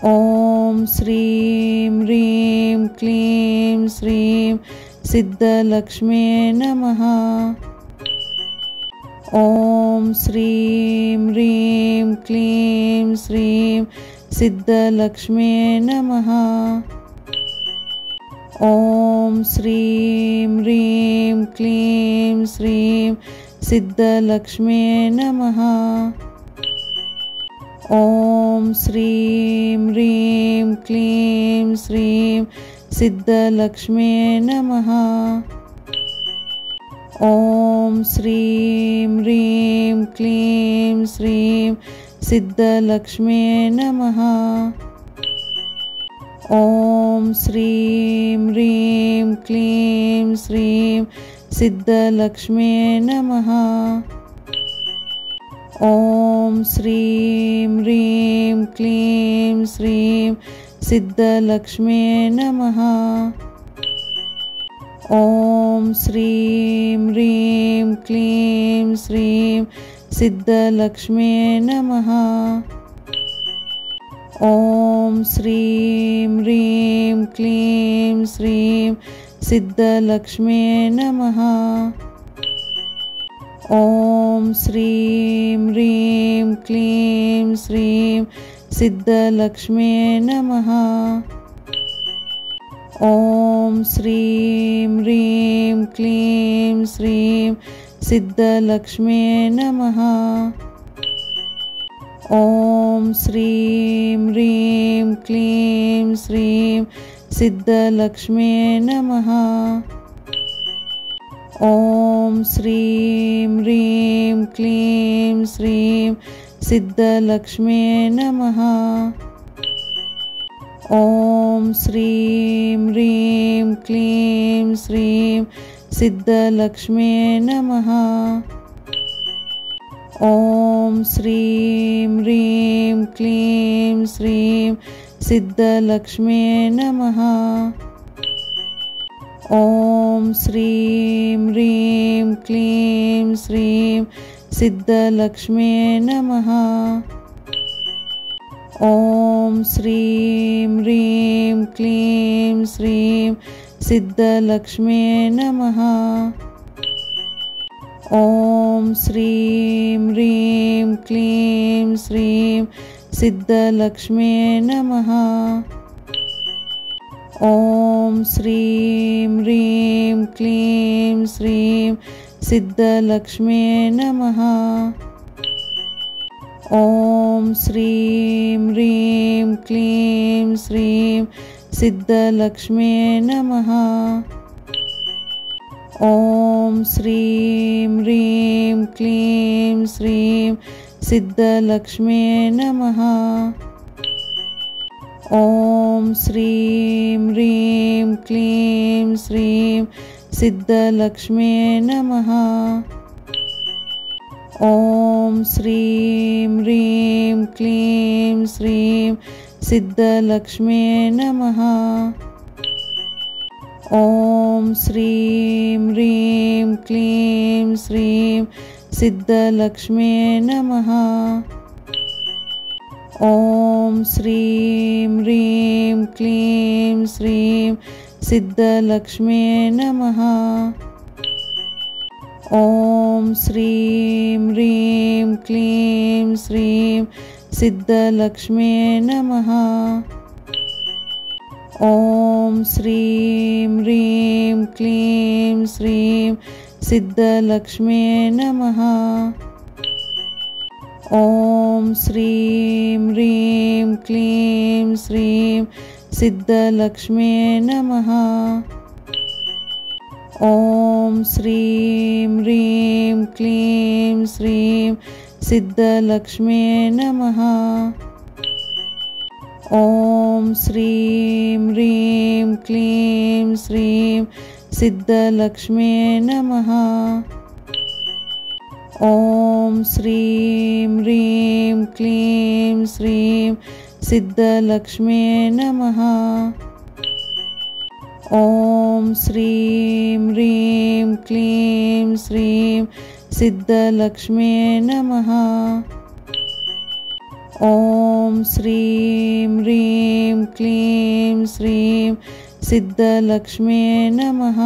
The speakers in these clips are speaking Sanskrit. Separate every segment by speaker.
Speaker 1: ॐ श्रीं ह्रीं क्लीं श्रीं सिद्धलक्ष्म्यै नमः। ॐ श्रीं ह्रीं क्लीं श्रीं सिद्धलक्ष्म्यै नमः। ॐ श्रीं ह्रीं क्लीं श्रीं सिद्धलक्ष्म्यै नमः। ॐ श्रीं ह्रीं क्लीं श्रीं सिद्धलक्ष्म्यै नमः। ॐ श्रीं ह्रीं क्लीं श्रीं सिद्धलक्ष्म्यै नमः। ॐ श्रीं ह्रीं क्लीं श्रीं सिद्धलक्ष्म्यै नमः। ॐ श्रीं ह्रीं क्लीं श्रीं सिद्धलक्ष्म्यै नमः। ॐ श्रीं ह्रीं क्लीं श्रीं सिद्धलक्ष्म्यै नमः। ॐ श्रीं ह्रीं क्लीं श्रीं सिद्धलक्ष्म्यै नमः। ॐ श्रीं ह्रीं क्लीं श्रीं सिद्धलक्ष्म्यै नमः। ॐ श्रीं ह्रीं क्लीं श्रीं सिद्धलक्ष्म्यै नमः। ॐ श्रीं ह्रीं क्लीं श्रीं सिद्धलक्ष्म्यै नमः। ॐ श्रीं ह्रीं क्लीं श्रीं सिद्धलक्ष्म्यै नमः। ॐ श्रीं ह्रीं क्लीं श्रीं सिद्धलक्ष्म्यै नमः। ॐ श्रीं ह्रीं क्लीं श्रीं सिद्धलक्ष्म्यै नमः। ॐ श्रीं ह्रीं क्लीं श्रीं सिद्धलक्ष्म्यै नमः। ॐ श्रीं ह्रीं क्लीं श्रीं सिद्धलक्ष्म्यै नमः। ॐ श्रीं ह्रीं क्लीं श्रीं सिद्धलक्ष्म्यै नमः। ॐ श्रीं ह्रीं क्लीं श्रीं सिद्धलक्ष्म्यै नमः। ॐ श्रीं ह्रीं क्लीं श्रीं सिद्धलक्ष्म्यै नमः। ॐ श्रीं ह्रीं क्लीं श्रीं सिद्धलक्ष्म्यै नमः। ॐ श्रीं ह्रीं क्लीं श्रीं सिद्धलक्ष्म्यै नमः। ॐ श्रीं ह्रीं क्लीं श्रीं सिद्धलक्ष्म्यै नमः। ॐ श्रीं ह्रीं क्लीं श्रीं सिद्धलक्ष्म्यै नमः। ॐ श्रीं ह्रीं क्लीं श्रीं सिद्धलक्ष्म्यै नमः। ॐ श्रीं ह्रीं क्लीं श्रीं सिद्धलक्ष्म्यै नमः। ॐ श्रीं ह्रीं क्लीं श्रीं सिद्धलक्ष्म्यै नमः। ॐ श्रीं ह्रीं क्लीं श्रीं सिद्धलक्ष्म्यै नमः। ॐ श्रीं ह्रीं क्लीं श्रीं सिद्धलक्ष्म्यै नमः। ॐ श्रीं ह्रीं क्लीं श्रीं सिद्धलक्ष्म्यै नमः। ॐ श्रीं ह्रीं क्लीं श्रीं सिद्धलक्ष्म्यै नमः। ॐ श्रीं ह्रीं क्लीं श्रीं सिद्धलक्ष्म्यै नमः। ॐ श्रीं ह्रीं सिद्धलक्ष्म्ये नमः।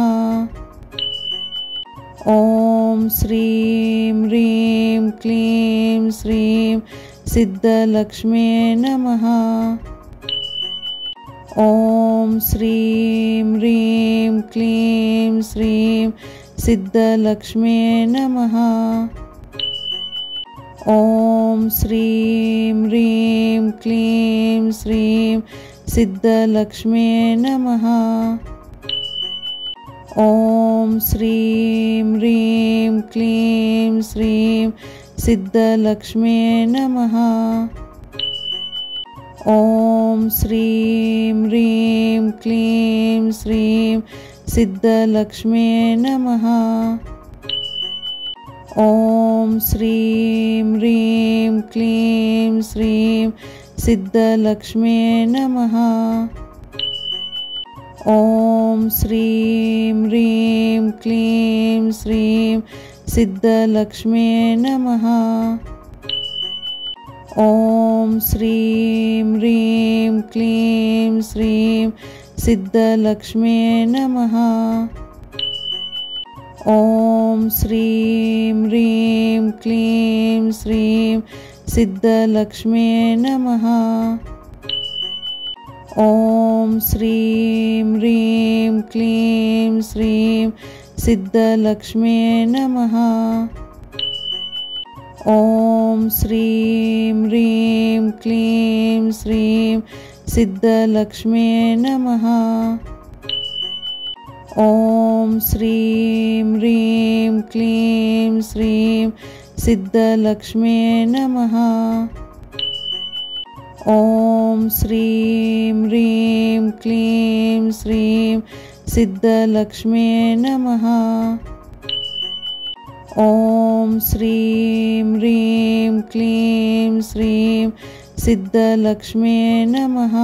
Speaker 1: ॐ श्रीं ह्रीं क्लीं श्रीं सिद्धलक्ष्म्ये नमः। ॐ श्रीं ह्रीं क्लीं श्रीं सिद्धलक्ष्म्ये नमः। ॐ श्रीं ह्रीं क्लीं श्रीं सिद्धलक्ष्म्ये नमः। ॐ श्रीं ह्रीं क्लीं श्रीं सिद्धलक्ष्म्ये नमः। ॐ श्रीं ह्रीं क्लीं श्रीं सिद्धलक्ष्म्ये नमः। ॐ श्रीं ह्रीं क्लीं श्रीं सिद्धलक्ष्म्ये नमः। ॐ श्रीं ह्रीं क्लीं श्रीं सिद्धलक्ष्म्ये नमः। ॐ श्रीं ह्रीं क्लीं श्रीं सिद्धलक्ष्म्ये नमः। ॐ श्रीं ह्रीं क्लीं श्रीं सिद्धलक्ष्म्ये नमः। ॐ श्रीं ह्रीं क्लीं श्रीं सिद्धलक्ष्म्ये नमः। ॐ श्रीं ह्रीं क्लीं श्रीं सिद्धलक्ष्म्ये नमः। ॐ श्रीं ह्रीं क्लीं श्रीं सिद्धलक्ष्म्ये नमः। ॐ श्रीं ह्रीं क्लीं श्रीं सिद्धलक्ष्म्ये नमः। ॐ श्रीं ह्रीं क्लीं श्रीं सिद्धलक्ष्म्ये नमः।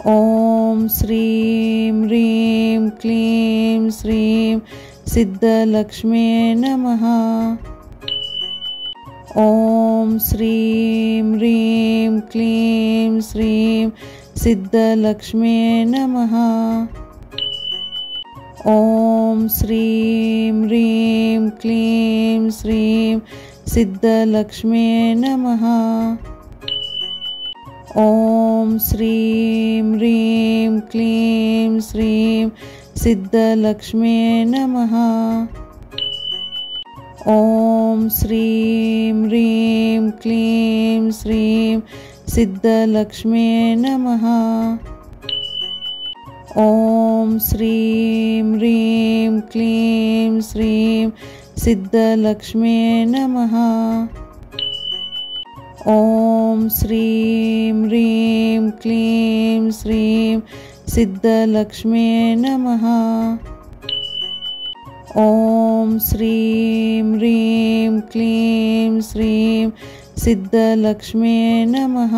Speaker 1: ॐ श्रीं ह्रीं क्लीं श्रीं सिद्धलक्ष्म्ये नमः। ॐ श्रीं ह्रीं क्लीं श्रीं सिद्धलक्ष्म्ये नमः। ॐ श्रीं ह्रीं क्लीं श्रीं सिद्धलक्ष्म्ये नमः। ॐ श्रीं ह्रीं क्लीं श्रीं सिद्धलक्ष्म्ये नमः। ॐ श्रीं ह्रीं क्लीं श्रीं सिद्धलक्ष्म्ये नमः। ॐ श्रीं ह्रीं क्लीं श्रीं सिद्धलक्ष्म्ये नमः। ॐ श्रीं ह्रीं क्लीं श्रीं सिद्धलक्ष्म्ये नमः। ॐ श्रीं ह्रीं क्लीं श्रीं सिद्धलक्ष्म्ये नमः।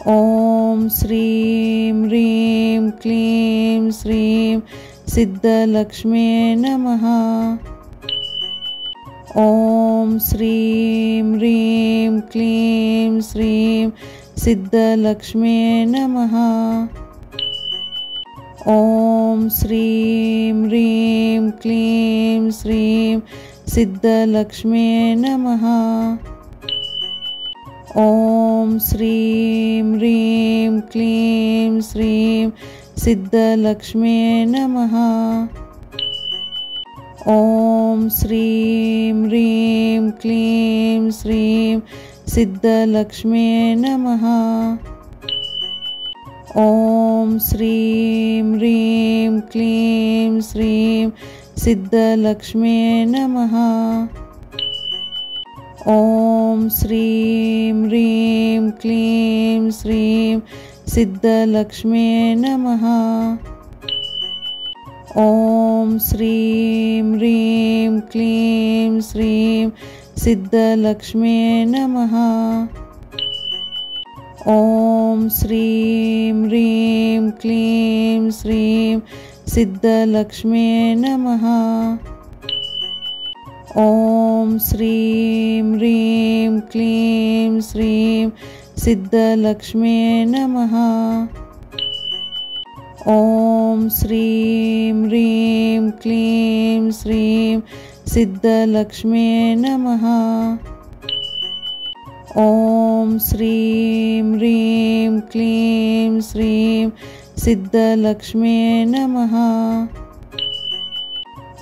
Speaker 1: ॐ श्रीं ह्रीं क्लीं श्रीं सिद्धलक्ष्म्ये नमः। ॐ श्रीं ह्रीं क्लीं श्रीं सिद्धलक्ष्म्ये नमः। ॐ श्रीं ह्रीं क्लीं श्रीं सिद्धलक्ष्म्ये नमः। ॐ श्रीं ह्रीं क्लीं श्रीं सिद्धलक्ष्म्ये नमः। ॐ श्रीं ह्रीं क्लीं श्रीं सिद्धलक्ष्म्ये नमः। ॐ श्रीं ह्रीं क्लीं श्रीं सिद्धलक्ष्म्ये नमः। ॐ श्रीं ह्रीं क्लीं श्रीं सिद्धलक्ष्म्ये नमः। ॐ श्रीं ह्रीं क्लीं श्रीं सिद्धलक्ष्म्ये नमः। ॐ श्रीं ह्रीं क्लीं श्रीं सिद्धलक्ष्म्ये नमः। ॐ श्रीं ह्रीं क्लीं श्रीं सिद्धलक्ष्म्ये नमः। ॐ श्रीं ह्रीं क्लीं श्रीं सिद्धलक्ष्म्ये नमः। ॐ श्रीं ह्रीं क्लीं श्रीं सिद्धलक्ष्म्ये नमः।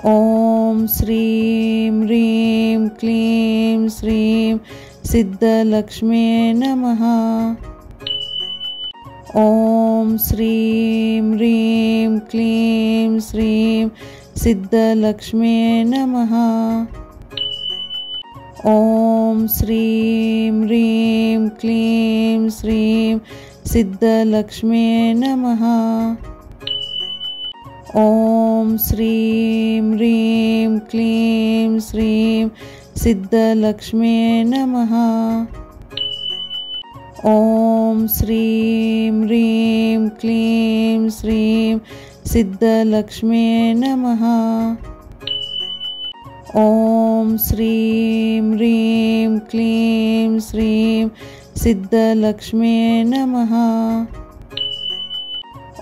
Speaker 1: ॐ श्रीं ह्रीं क्लीं श्रीं सिद्धलक्ष्म्ये नमः। ॐ श्रीं ह्रीं क्लीं श्रीं सिद्धलक्ष्म्ये नमः। ॐ श्रीं ह्रीं क्लीं श्रीं सिद्धलक्ष्म्ये नमः। ॐ श्रीं ह्रीं क्लीं श्रीं सिद्धलक्ष्म्ये नमः। ॐ श्रीं ह्रीं क्लीं श्रीं सिद्धलक्ष्म्ये नमः। ॐ श्रीं ह्रीं क्लीं श्रीं सिद्धलक्ष्म्ये नमः।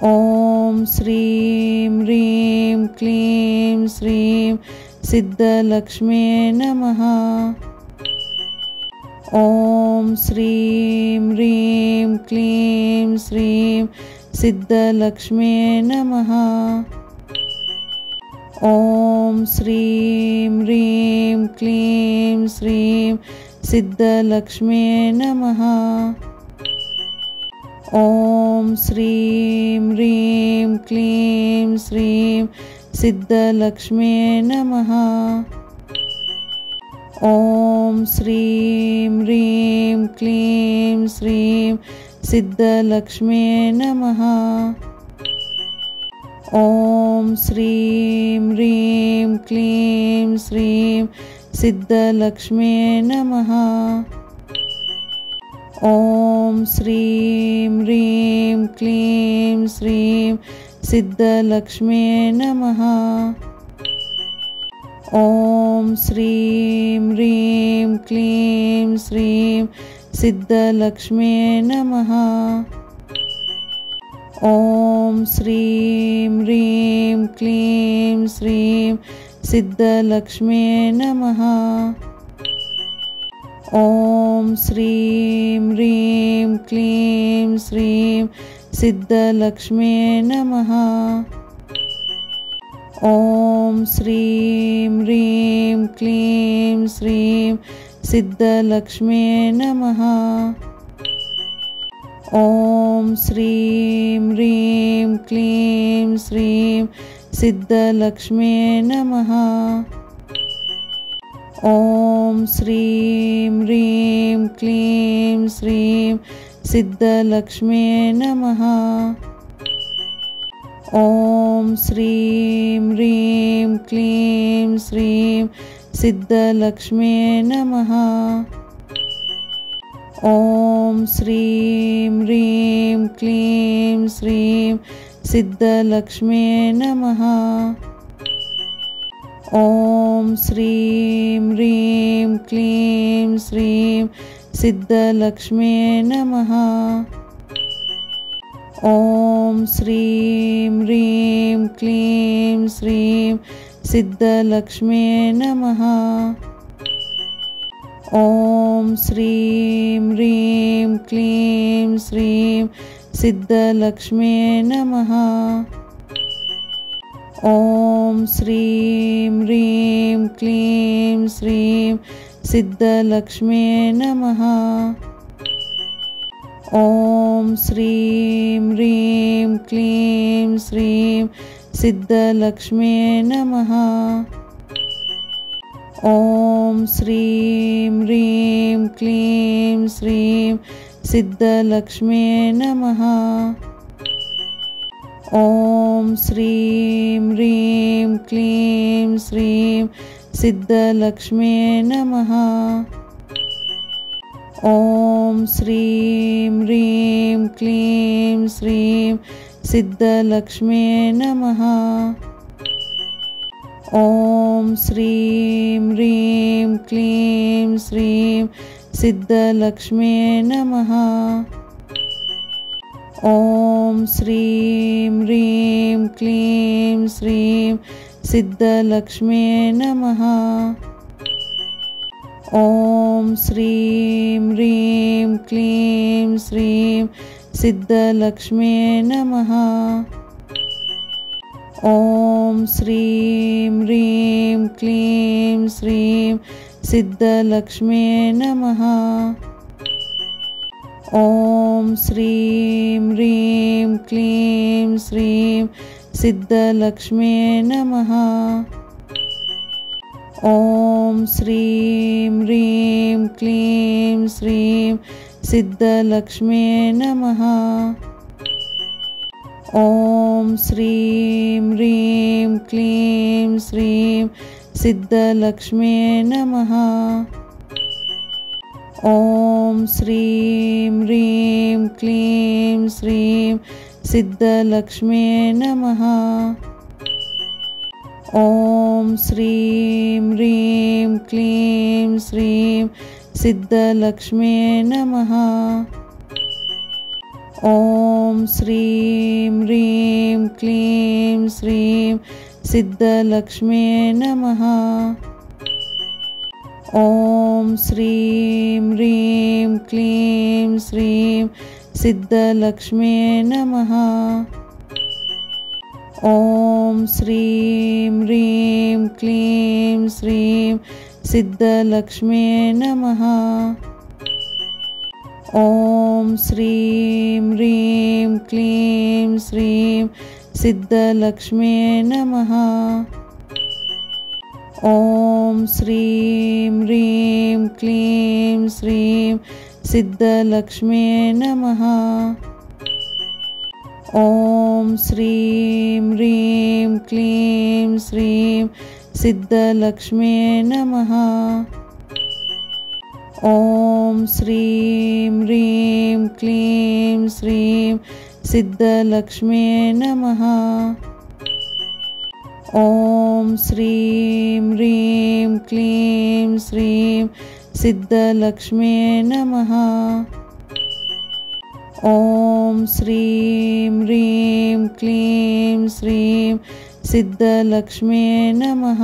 Speaker 1: ॐ श्रीं ह्रीं क्लीं श्रीं सिद्धलक्ष्म्ये नमः। ॐ श्रीं ह्रीं क्लीं श्रीं सिद्धलक्ष्म्ये नमः। ॐ श्रीं ह्रीं क्लीं श्रीं सिद्धलक्ष्म्ये नमः। ॐ श्रीं ह्रीं क्लीं श्रीं सिद्धलक्ष्म्ये नमः। ॐ श्रीं ह्रीं क्लीं श्रीं सिद्धलक्ष्म्ये नमः। ॐ श्रीं ह्रीं क्लीं श्रीं सिद्धलक्ष्म्ये नमः। ॐ श्रीं ह्रीं क्लीं श्रीं सिद्धलक्ष्म्ये नमः। ॐ श्रीं ह्रीं क्लीं श्रीं सिद्धलक्ष्म्ये नमः। ॐ श्रीं ह्रीं क्लीं श्रीं सिद्धलक्ष्म्ये नमः। ॐ श्रीं ह्रीं क्लीं श्रीं सिद्धलक्ष्म्ये नमः। ॐ श्रीं ह्रीं क्लीं श्रीं सिद्धलक्ष्म्ये नमः। ॐ श्रीं ह्रीं क्लीं श्रीं सिद्धलक्ष्म्ये नमः। ॐ श्रीं ह्रीं क्लीं श्रीं सिद्धलक्ष्म्ये नमः। ॐ श्रीं ह्रीं क्लीं श्रीं सिद्धलक्ष्म्ये नमः। ॐ श्रीं ह्रीं क्लीं श्रीं सिद्धलक्ष्म्ये नमः। ॐ श्रीं ह्रीं क्लीं श्रीं सिद्धलक्ष्म्ये नमः। ॐ श्रीं ह्रीं क्लीं श्रीं सिद्धलक्ष्म्ये नमः। ॐ श्रीं ह्रीं क्लीं श्रीं सिद्धलक्ष्म्ये नमः। ॐ श्रीं ह्रीं क्लीं श्रीं सिद्धलक्ष्म्ये नमः। ॐ श्रीं ह्रीं क्लीं श्रीं सिद्धलक्ष्म्ये नमः। ॐ श्रीं ह्रीं क्लीं श्रीं सिद्धलक्ष्म्ये नमः। ॐ श्रीं ह्रीं क्लीं श्रीं सिद्धलक्ष्म्ये नमः। ॐ श्रीं ह्रीं क्लीं श्रीं सिद्धलक्ष्म्ये नमः। ॐ श्रीं ह्रीं क्लीं श्रीं सिद्धलक्ष्म्ये नमः। ॐ श्रीं ह्रीं क्लीं श्रीं सिद्धलक्ष्म्ये नमः। ॐ श्रीं ह्रीं क्लीं श्रीं सिद्धलक्ष्म्ये नमः। ॐ श्रीं ह्रीं क्लीं श्रीं सिद्धलक्ष्म्ये नमः। ॐ श्रीं ह्रीं क्लीं श्रीं सिद्धलक्ष्म्ये नमः। ॐ श्रीं ह्रीं क्लीं श्रीं सिद्धलक्ष्म्ये नमः। ॐ श्रीं ह्रीं क्लीं श्रीं सिद्धलक्ष्म्ये नमः। ॐ श्रीं ह्रीं क्लीं श्रीं सिद्धलक्ष्म्ये नमः। ॐ श्रीं ह्रीं क्लीं श्रीं सिद्धलक्ष्म्ये नमः। ॐ श्रीं ह्रीं क्लीं श्रीं सिद्धलक्ष्म्ये नमः। ॐ श्रीं ह्रीं क्लीं श्रीं सिद्धलक्ष्म्ये नमः। ॐ श्रीं ह्रीं क्लीं श्रीं सिद्धलक्ष्म्ये नमः। ॐ श्रीं ह्रीं क्लीं श्रीं सिद्धलक्ष्म्ये नमः। ॐ श्रीं ह्रीं क्लीं श्रीं सिद्धलक्ष्म्ये नमः। ॐ श्रीं ह्रीं क्लीं श्रीं सिद्धलक्ष्म्ये नमः। ॐ श्रीं ह्रीं क्लीं श्रीं सिद्धलक्ष्म्ये नमः। ॐ श्रीं ह्रीं क्लीं श्रीं सिद्धलक्ष्म्ये नमः। ॐ श्रीं ह्रीं क्लीं श्रीं सिद्धलक्ष्म्ये नमः।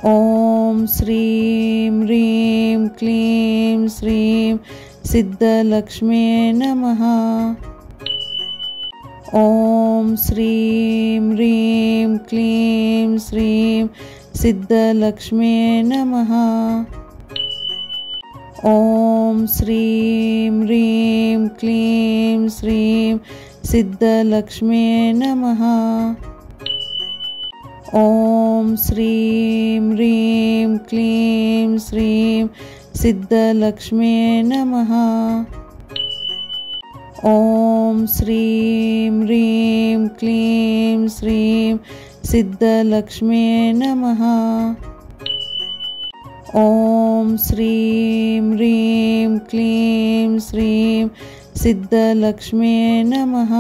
Speaker 1: ॐ श्रीं ह्रीं क्लीं श्रीं सिद्धलक्ष्म्ये नमः। ॐ श्रीं ह्रीं क्लीं श्रीं सिद्धलक्ष्म्ये नमः। ॐ श्रीं ह्रीं क्लीं श्रीं सिद्धलक्ष्म्ये नमः। ॐ श्रीं ह्रीं क्लीं श्रीं सिद्धलक्ष्म्ये नमः। ॐ श्रीं ह्रीं क्लीं श्रीं सिद्धलक्ष्म्ये नमः। ॐ श्रीं ह्रीं क्लीं श्रीं सिद्धलक्ष्म्ये नमः।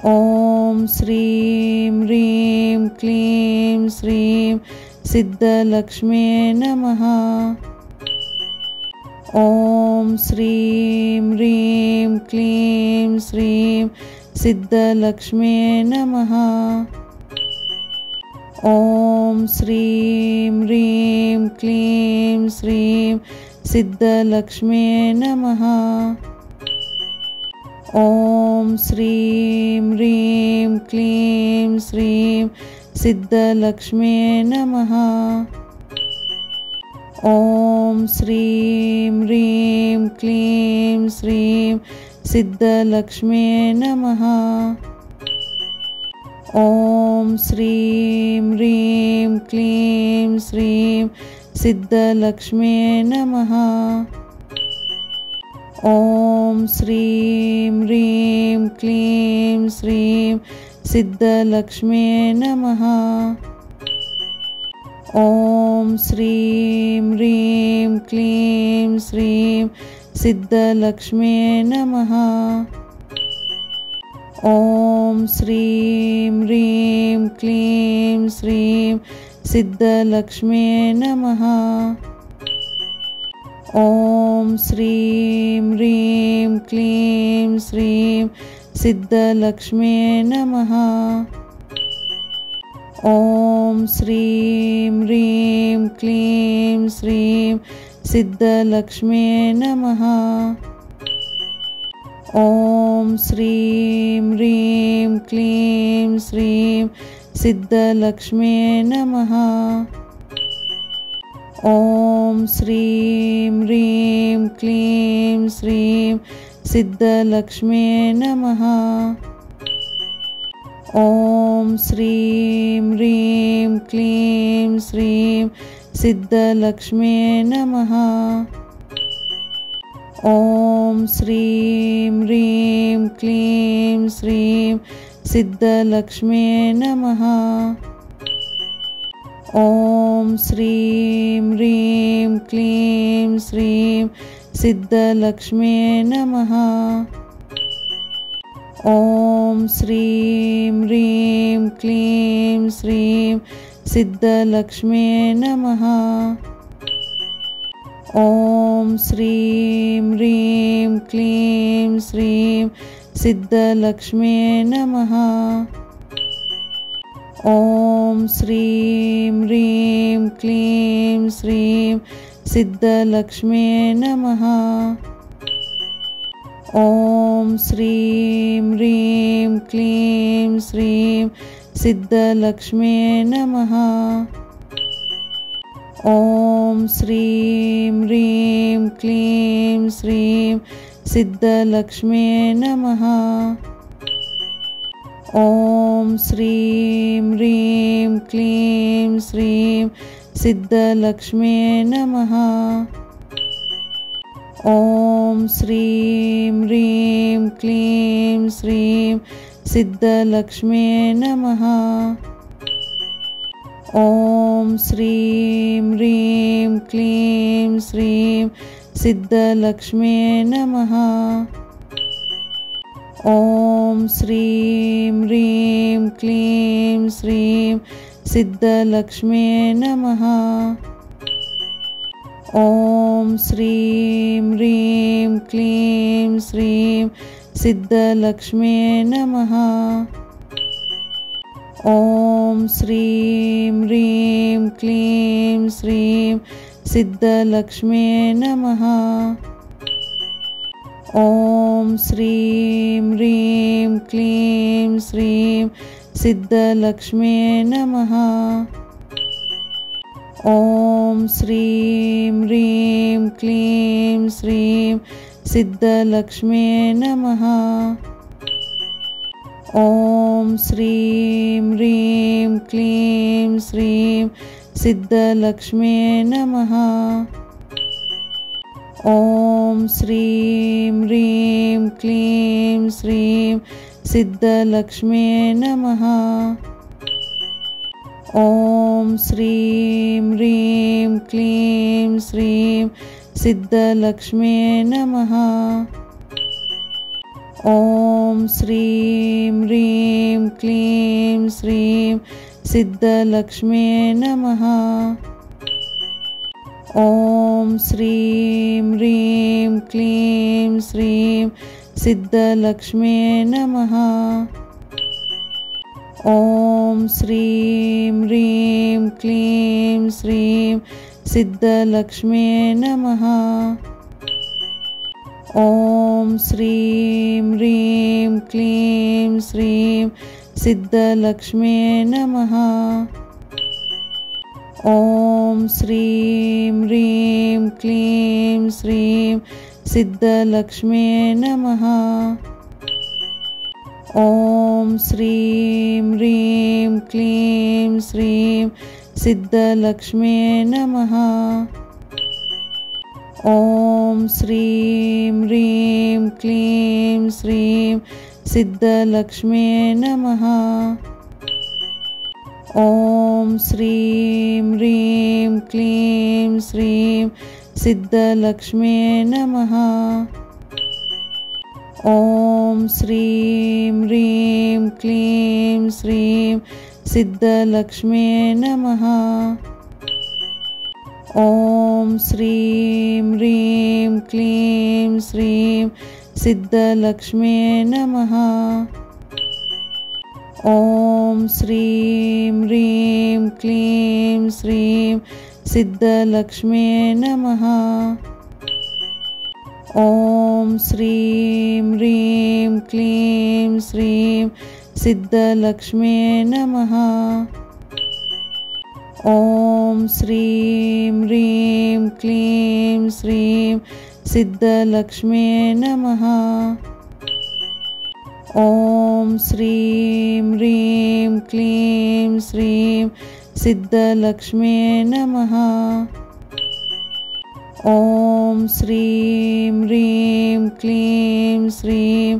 Speaker 1: ॐ श्रीं ह्रीं क्लीं श्रीं सिद्धलक्ष्म्ये नमः। ॐ श्रीं ह्रीं क्लीं श्रीं सिद्धलक्ष्म्ये नमः। ॐ श्रीं ह्रीं क्लीं श्रीं सिद्धलक्ष्म्ये नमः। ॐ श्रीं ह्रीं क्लीं श्रीं सिद्धलक्ष्म्ये नमः। ॐ श्रीं ह्रीं क्लीं श्रीं सिद्धलक्ष्म्ये नमः। ॐ श्रीं ह्रीं क्लीं श्रीं सिद्धलक्ष्म्ये नमः। ॐ श्रीं ह्रीं क्लीं श्रीं सिद्धलक्ष्म्ये नमः। ॐ श्रीं ह्रीं क्लीं श्रीं सिद्धलक्ष्म्ये नमः। ॐ श्रीं ह्रीं क्लीं श्रीं सिद्धलक्ष्म्ये नमः। ॐ श्रीं ह्रीं क्लीं श्रीं सिद्धलक्ष्म्ये नमः। ॐ श्रीं ह्रीं क्लीं श्रीं सिद्धलक्ष्म्ये नमः। ॐ श्रीं ह्रीं क्लीं श्रीं सिद्धलक्ष्म्ये नमः। ॐ श्रीं ह्रीं क्लीं श्रीं सिद्धलक्ष्म्ये नमः। ॐ श्रीं ह्रीं क्लीं श्रीं सिद्धलक्ष्म्ये नमः। ॐ श्रीं ह्रीं क्लीं श्रीं सिद्धलक्ष्म्ये नमः। ॐ श्रीं ह्रीं क्लीं श्रीं सिद्धलक्ष्म्ये नमः। ॐ श्रीं ह्रीं क्लीं श्रीं सिद्धलक्ष्म्ये नमः। ॐ श्रीं ह्रीं क्लीं श्रीं सिद्धलक्ष्म्ये नमः। ॐ श्रीं ह्रीं क्लीं श्रीं सिद्धलक्ष्म्ये नमः। ॐ श्रीं ह्रीं क्लीं श्रीं सिद्धलक्ष्म्ये नमः। ॐ श्रीं ह्रीं क्लीं श्रीं सिद्धलक्ष्म्ये नमः। ॐ श्रीं ह्रीं क्लीं श्रीं सिद्धलक्ष्म्ये नमः। ॐ श्रीं ह्रीं क्लीं श्रीं सिद्धलक्ष्म्ये नमः। ॐ श्रीं ह्रीं क्लीं श्रीं सिद्धलक्ष्म्ये नमः। ॐ श्रीं ह्रीं क्लीं श्रीं सिद्धलक्ष्म्ये नमः। ॐ श्रीं ह्रीं क्लीं श्रीं सिद्धलक्ष्म्ये नमः। ॐ श्रीं ह्रीं क्लीं श्रीं सिद्धलक्ष्म्ये नमः। ॐ श्रीं ह्रीं क्लीं श्रीं सिद्धलक्ष्म्ये नमः। ॐ श्रीं ह्रीं क्लीं श्रीं सिद्धलक्ष्म्ये नमः। ॐ श्रीं ह्रीं क्लीं श्रीं सिद्धलक्ष्म्ये नमः। ॐ श्रीं ह्रीं क्लीं श्रीं सिद्धलक्ष्म्ये नमः। ॐ श्रीं ह्रीं क्लीं श्रीं सिद्धलक्ष्म्ये नमः। ॐ श्रीं ह्रीं क्लीं श्रीं सिद्धलक्ष्म्ये नमः। ॐ श्रीं ह्रीं क्लीं श्रीं सिद्धलक्ष्म्ये नमः। ॐ श्रीं ह्रीं क्लीं श्रीं सिद्धलक्ष्म्ये नमः। ॐ श्रीं ह्रीं क्लीं श्रीं सिद्धलक्ष्म्ये नमः। ॐ श्रीं ह्रीं क्लीं श्रीं सिद्धलक्ष्म्ये नमः। ॐ श्रीं ह्रीं क्लीं श्रीं सिद्धलक्ष्म्ये नमः। ॐ श्रीं ह्रीं क्लीं श्रीं सिद्धलक्ष्म्ये नमः। ॐ श्रीं ह्रीं क्लीं श्रीं सिद्धलक्ष्म्ये नमः। ॐ श्रीं ह्रीं क्लीं श्रीं सिद्धलक्ष्म्ये नमः। ॐ श्रीं ह्रीं क्लीं श्रीं सिद्धलक्ष्म्ये नमः। ॐ श्रीं ह्रीं क्लीं श्रीं सिद्धलक्ष्म्ये नमः। ॐ श्रीं ह्रीं क्लीं श्रीं सिद्धलक्ष्म्ये नमः। ॐ श्रीं ह्रीं क्लीं श्रीं सिद्धलक्ष्म्ये नमः। ॐ श्रीं ह्रीं क्लीं श्रीं सिद्धलक्ष्म्ये नमः। ॐ श्रीं ह्रीं क्लीं श्रीं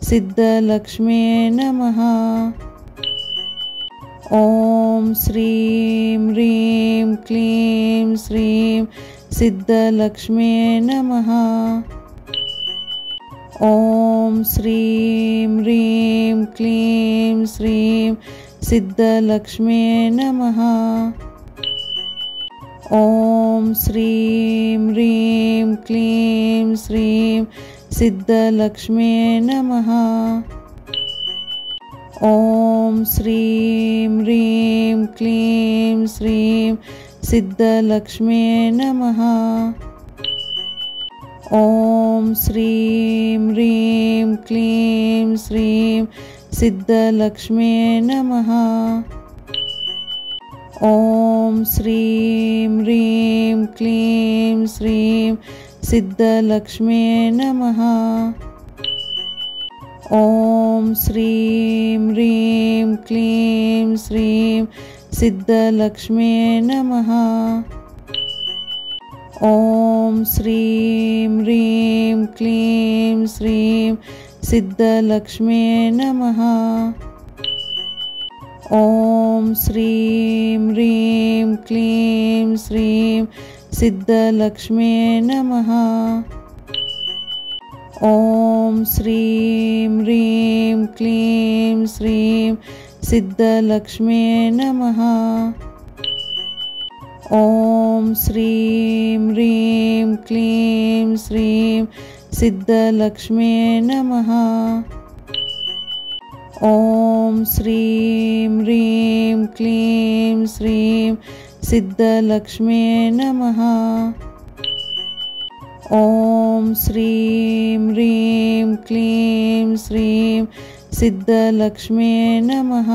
Speaker 1: सिद्धलक्ष्म्ये नमः। ॐ श्रीं ह्रीं क्लीं श्रीं सिद्धलक्ष्म्ये नमः। ॐ श्रीं ह्रीं क्लीं श्रीं सिद्धलक्ष्म्ये नमः। ॐ श्रीं ह्रीं क्लीं श्रीं सिद्धलक्ष्म्ये नमः। ॐ श्रीं ह्रीं क्लीं श्रीं सिद्धलक्ष्म्ये नमः। ॐ श्रीं ह्रीं क्लीं श्रीं सिद्धलक्ष्म्ये नमः। ॐ श्रीं ह्रीं क्लीं श्रीं सिद्धलक्ष्म्ये नमः। ॐ श्रीं ह्रीं क्लीं श्रीं सिद्धलक्ष्म्ये नमः। ॐ श्रीं ह्रीं क्लीं श्रीं सिद्धलक्ष्म्ये नमः। ॐ श्रीं ह्रीं क्लीं श्रीं सिद्धलक्ष्म्ये नमः। ॐ श्रीं ह्रीं क्लीं श्रीं सिद्धलक्ष्म्ये नमः। ॐ श्रीं ह्रीं क्लीं श्रीं सिद्धलक्ष्म्ये नमः। ॐ श्रीं ह्रीं क्लीं श्रीं सिद्धलक्ष्म्ये नमः। ॐ श्रीं ह्रीं क्लीं श्रीं सिद्धलक्ष्म्ये नमः।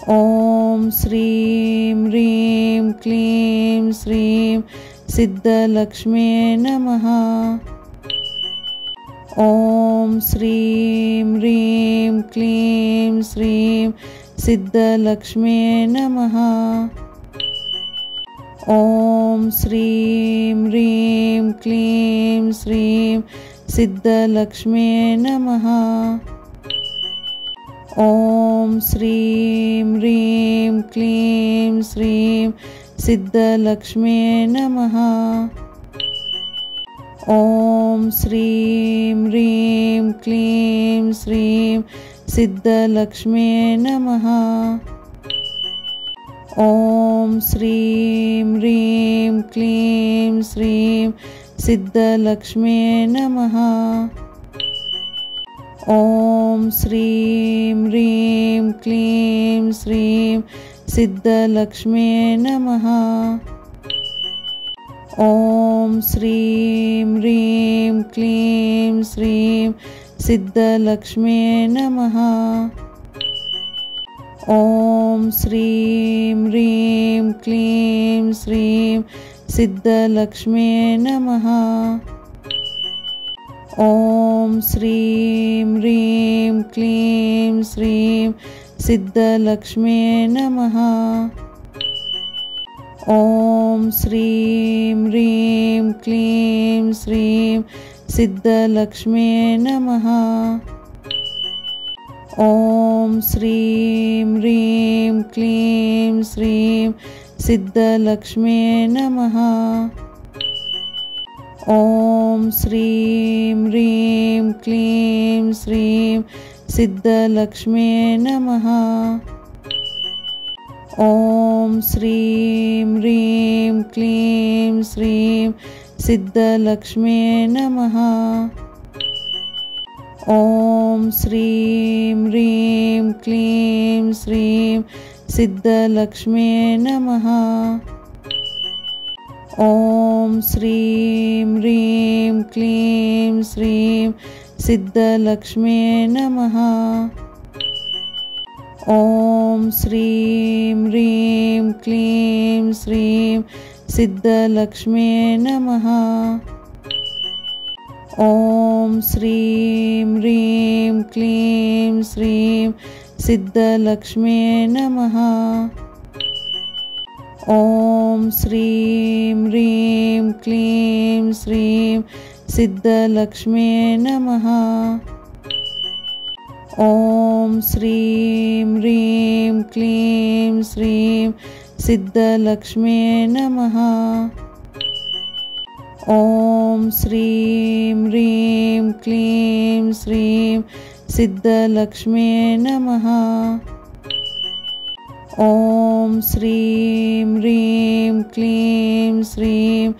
Speaker 1: ॐ श्रीं ह्रीं क्लीं श्रीं सिद्धलक्ष्म्ये नमः। ॐ श्रीं ह्रीं क्लीं श्रीं सिद्धलक्ष्म्ये नमः। ॐ श्रीं ह्रीं क्लीं श्रीं सिद्धलक्ष्म्ये नमः। ॐ श्रीं ह्रीं क्लीं श्रीं सिद्धलक्ष्म्ये नमः। ॐ श्रीं ह्रीं क्लीं श्रीं सिद्धलक्ष्म्ये नमः। ॐ श्रीं ह्रीं क्लीं श्रीं सिद्धलक्ष्म्ये नमः। ॐ श्रीं ह्रीं क्लीं श्रीं सिद्धलक्ष्म्ये नमः। ॐ श्रीं ह्रीं क्लीं श्रीं सिद्धलक्ष्म्ये नमः। ॐ श्रीं ह्रीं क्लीं श्रीं सिद्धलक्ष्म्ये नमः। ॐ श्रीं ह्रीं क्लीं श्रीं सिद्धलक्ष्म्ये नमः। ॐ श्रीं ह्रीं क्लीं श्रीं सिद्धलक्ष्म्ये नमः। ॐ श्रीं ह्रीं क्लीं श्रीं सिद्धलक्ष्म्ये नमः। ॐ श्रीं ह्रीं क्लीं श्रीं सिद्धलक्ष्म्ये नमः। ॐ श्रीं ह्रीं क्लीं श्रीं सिद्धलक्ष्म्ये नमः। ॐ श्रीं ह्रीं क्लीं श्रीं सिद्धलक्ष्म्ये नमः। ॐ श्रीं ह्रीं क्लीं श्रीं सिद्धलक्ष्म्ये नमः। ॐ श्रीं ह्रीं क्लीं श्रीं सिद्धलक्ष्म्ये नमः। ॐ श्रीं ह्रीं क्लीं श्रीं सिद्धलक्ष्म्ये नमः। ॐ श्रीं ह्रीं क्लीं श्रीं सिद्धलक्ष्म्ये नमः। ॐ श्रीं ह्रीं क्लीं श्रीं सिद्धलक्ष्म्ये नमः। ॐ श्रीं ह्रीं क्लीं श्रीं सिद्धलक्ष्म्ये नमः। ॐ श्रीं ह्रीं क्लीं श्रीं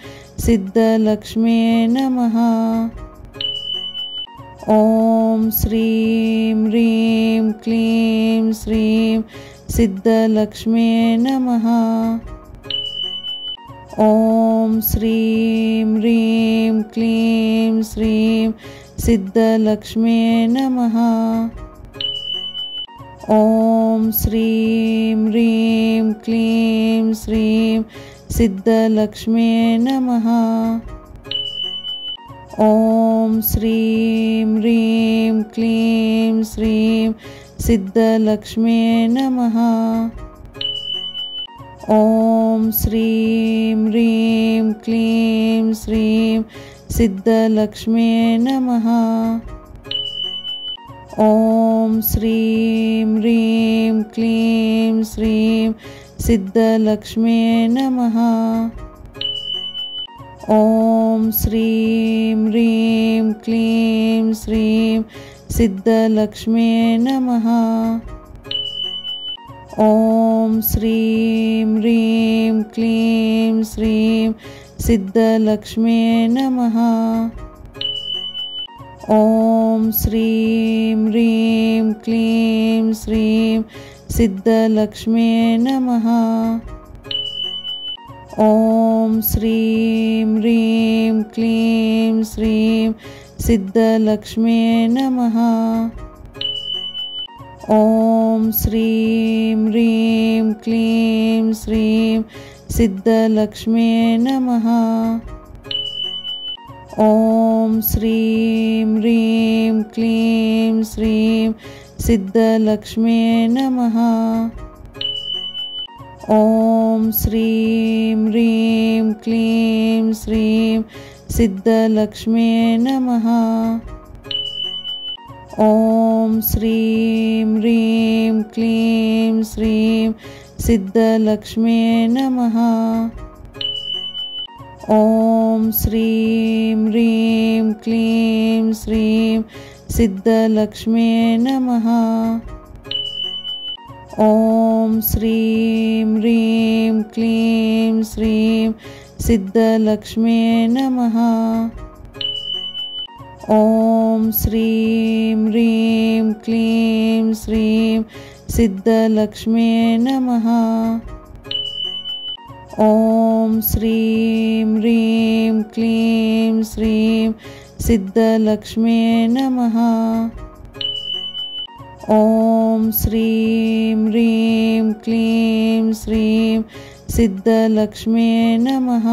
Speaker 1: सिद्धलक्ष्म्ये नमः। ॐ श्रीं ह्रीं क्लीं श्रीं सिद्धलक्ष्म्ये नमः। ॐ श्रीं ह्रीं क्लीं श्रीं सिद्धलक्ष्म्ये नमः। ॐ श्रीं ह्रीं क्लीं श्रीं सिद्धलक्ष्म्ये नमः। ॐ श्रीं ह्रीं क्लीं श्रीं सिद्धलक्ष्म्ये नमः। ॐ श्रीं ह्रीं क्लीं श्रीं सिद्धलक्ष्म्ये नमः। ॐ श्रीं ह्रीं क्लीं श्रीं सिद्धलक्ष्म्ये नमः। ॐ श्रीं ह्रीं क्लीं श्रीं सिद्धलक्ष्म्ये नमः। ॐ श्रीं ह्रीं क्लीं श्रीं सिद्धलक्ष्म्ये नमः। ॐ श्रीं ह्रीं क्लीं श्रीं सिद्धलक्ष्म्ये नमः। ॐ श्रीं ह्रीं क्लीं श्रीं सिद्धलक्ष्म्ये नमः। ॐ श्रीं ह्रीं क्लीं श्रीं सिद्धलक्ष्म्ये नमः। ॐ श्रीं ह्रीं क्लीं श्रीं सिद्धलक्ष्म्ये नमः। ॐ श्रीं ह्रीं क्लीं श्रीं सिद्धलक्ष्म्ये नमः। ॐ श्रीं ह्रीं क्लीं श्रीं सिद्धलक्ष्म्ये नमः। ॐ श्रीं ह्रीं क्लीं श्रीं सिद्धलक्ष्म्ये नमः। ॐ श्रीं ह्रीं क्लीं श्रीं सिद्धलक्ष्म्ये नमः। ॐ श्रीं ह्रीं क्लीं श्रीं सिद्धलक्ष्म्ये नमः। ॐ श्रीं ह्रीं क्लीं श्रीं सिद्धलक्ष्म्ये नमः। ॐ श्रीं ह्रीं क्लीं श्रीं सिद्धलक्ष्म्ये नमः।